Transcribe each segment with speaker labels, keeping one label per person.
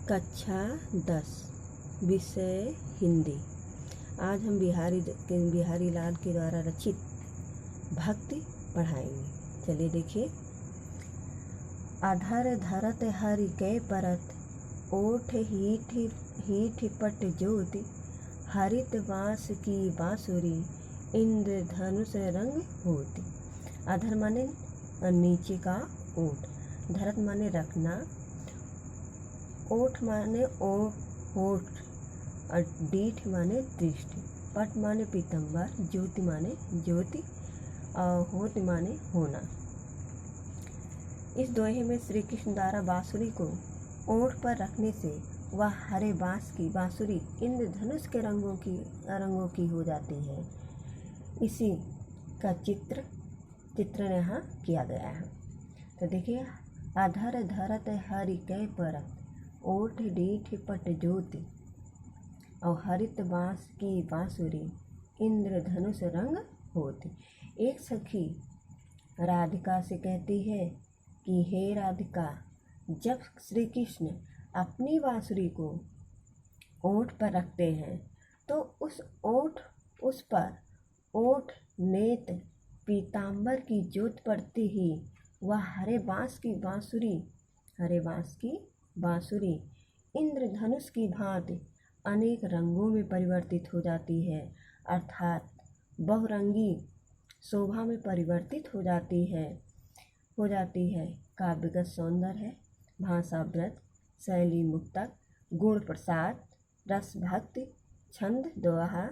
Speaker 1: कक्षा 10 विषय हिंदी। आज हम बिहारी लाल के द्वारा रचित भक्ति पढ़ाएंगे। चलिए देखिए। अधर धरत हरि कै परत, ओठ हीठ पट ज्योति, हरित बाँस की बाँसुरी, इंद्र धनुष रंग होती। अधर माने नीचे का ओठ, धरत माने रखना, ओठ माने होठ, और डीठ माने दृष्टि, पट माने पीतंबर, ज्योति माने ज्योति, और होत माने होना। इस दोहे में श्री कृष्ण द्वारा बांसुरी को ओठ पर रखने से वह हरे बांस की बांसुरी इंद्रधनुष के रंगों की हो जाती है। इसी का चित्रण यहाँ किया गया है। तो देखिए, अधर धरत हरि कै परत, ओठ डीठ पट ज्योति, और हरित बाँस की बाँसुरी, इंद्र धनुष रंग होती। एक सखी राधिका से कहती है कि हे राधिका, जब श्री कृष्ण अपनी बाँसुरी को ओठ पर रखते हैं तो उस पर ओठ नेत पीतांबर की ज्योत पड़ती ही वह हरे बाँस की बाँसुरी इंद्रधनुष की भांति अनेक रंगों में परिवर्तित हो जाती है, अर्थात बहुरंगी शोभा में परिवर्तित हो जाती है। काव्यगत सौंदर्य है, भाषाव्रत, शैली मुक्तक, गुण प्रसाद, रस भक्ति, छंद दोहा,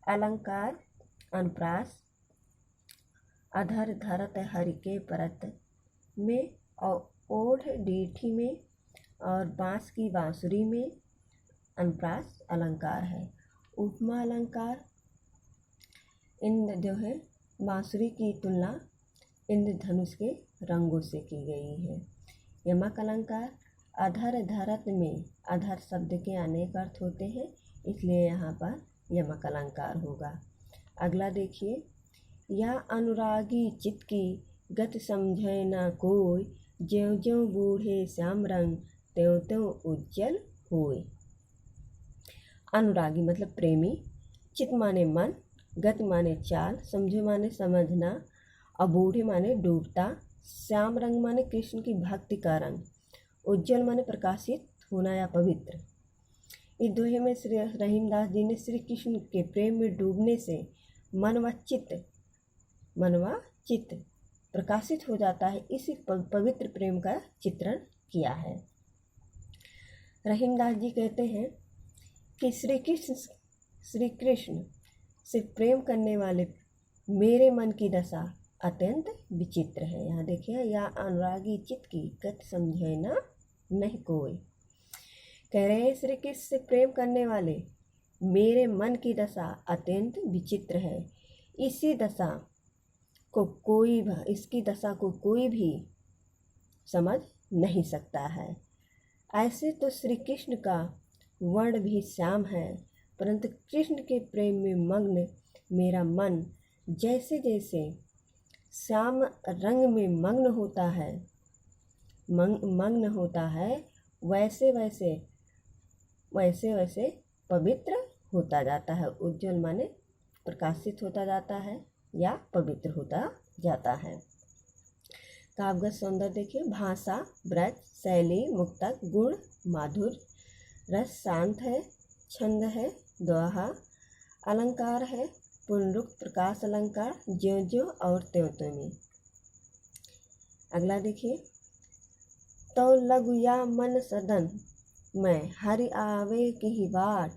Speaker 1: अलंकार, अनुप्रास। अधर धरत हरि के परत में और ओढ़ डीठी में और बाँस की बाँसुरी में अनुप्रास अलंकार है। उपमा अलंकार, इंद्र जो है बाँसुरी की तुलना इंद्रधनुष के रंगों से की गई है। यमक अलंकार, अधर धरत में अधर शब्द के अनेक अर्थ होते हैं, इसलिए यहाँ पर यमक अलंकार होगा। अगला देखिए। या अनुरागी चित्त की गति समझे न कोई, ज्यों ज्यों बूढ़े श्याम रंग, त्यों त्यों उज्जवल होए। अनुरागी मतलब प्रेमी, चित्त माने मन, गति माने चाल, समझे माने समझना, और बूढ़े माने डूबता, श्याम रंग माने कृष्ण की भक्ति का रंग, उज्जवल माने प्रकाशित होना या पवित्र। इस दोहे में श्री रहीमदास जी ने श्री कृष्ण के प्रेम में डूबने से मन व चित्त प्रकाशित हो जाता है, इसी पवित्र प्रेम का चित्रण किया है। रहीमदास जी कहते हैं कि श्री कृष्ण से प्रेम करने वाले मेरे मन की दशा अत्यंत विचित्र है। यहाँ देखिए, या अनुरागी चित्त की गति समझे ना नहीं कोई। कह रहे हैं श्री कृष्ण से प्रेम करने वाले मेरे मन की दशा अत्यंत विचित्र है। इसकी दशा को कोई भी समझ नहीं सकता है। ऐसे तो श्री कृष्ण का वर्ण भी श्याम है, परंतु कृष्ण के प्रेम में मग्न मेरा मन जैसे जैसे श्याम रंग में मग्न होता है वैसे वैसे पवित्र होता जाता है। उज्जवल माने प्रकाशित होता जाता है या पवित्र होता जाता है। काव्यगत सौंदर्य देखिए। भाषा ब्रज, शैली मुक्तक, गुण माधुर्य, रस शांत है, छंद है, दोहा, अलंकार है, पुनरुक्त प्रकाश अलंकार, ज्यों ज्यों और त्यों त्यों में। अगला देखिए। तो लघु या मन सदन में हरि आवे की बाट,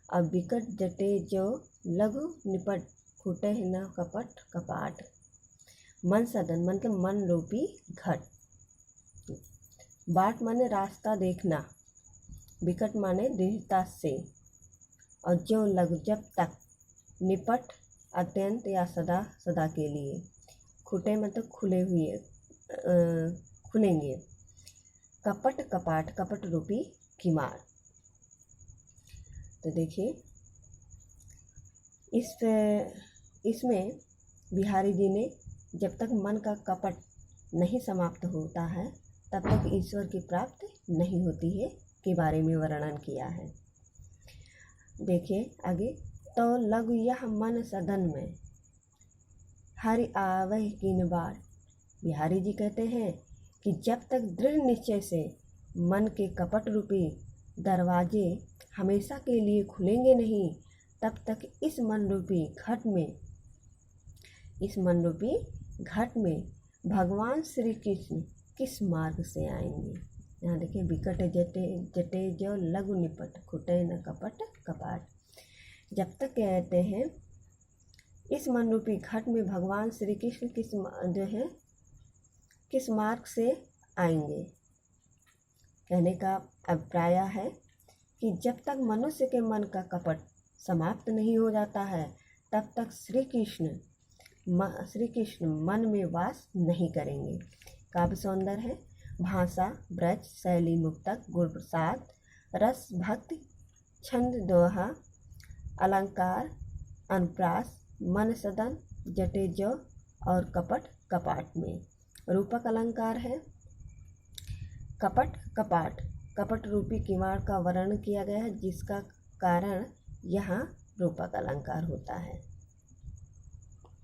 Speaker 1: अब बिकट जटे जो लघु निपट, फूटे न कपट कपाट। मन सदन मतलब मन रूपी घट, बाट माने रास्ता देखना, बिकट माने दृढ़ता से, और जो लघु जब तक, निपट अत्यंत या सदा के लिए, खुटे मतलब खुलेंगे, कपट कपाट कपट रूपी किमार। तो देखिए, इसमें बिहारी जी ने जब तक मन का कपट नहीं समाप्त होता है तब तक ईश्वर की प्राप्ति नहीं होती है, के बारे में वर्णन किया है। देखिए आगे, तो लघु यह मन सदन में हरि आवह कीन बार। बिहारी जी कहते हैं कि जब तक दृढ़ निश्चय से मन के कपट रूपी दरवाजे हमेशा के लिए खुलेंगे नहीं, तब तक इस मन रूपी घट में भगवान श्री कृष्ण किस मार्ग से आएंगे। यहाँ देखिए, विकट जटे जटे जो लघु निपट, खुटे न कपट कपाट। जब तक कहते हैं इस मन रूपी घट में भगवान श्री कृष्ण किस मार्ग से आएंगे। कहने का अभिप्राय है कि जब तक मनुष्य के मन का कपट समाप्त नहीं हो जाता है, तब तक श्री कृष्ण मन में वास नहीं करेंगे। काव्य सौंदर्य है, भाषा ब्रज, शैली मुक्तक, गुण प्रसाद, रस भक्ति, छंद दोहा, अलंकार अनुप्रास, मन सदन, जटे जो और कपट कपाट में। रूपक अलंकार है, कपट कपाट, कपट रूपी किवाड़ का वर्णन किया गया है, जिसका कारण यहाँ रूपक अलंकार होता है।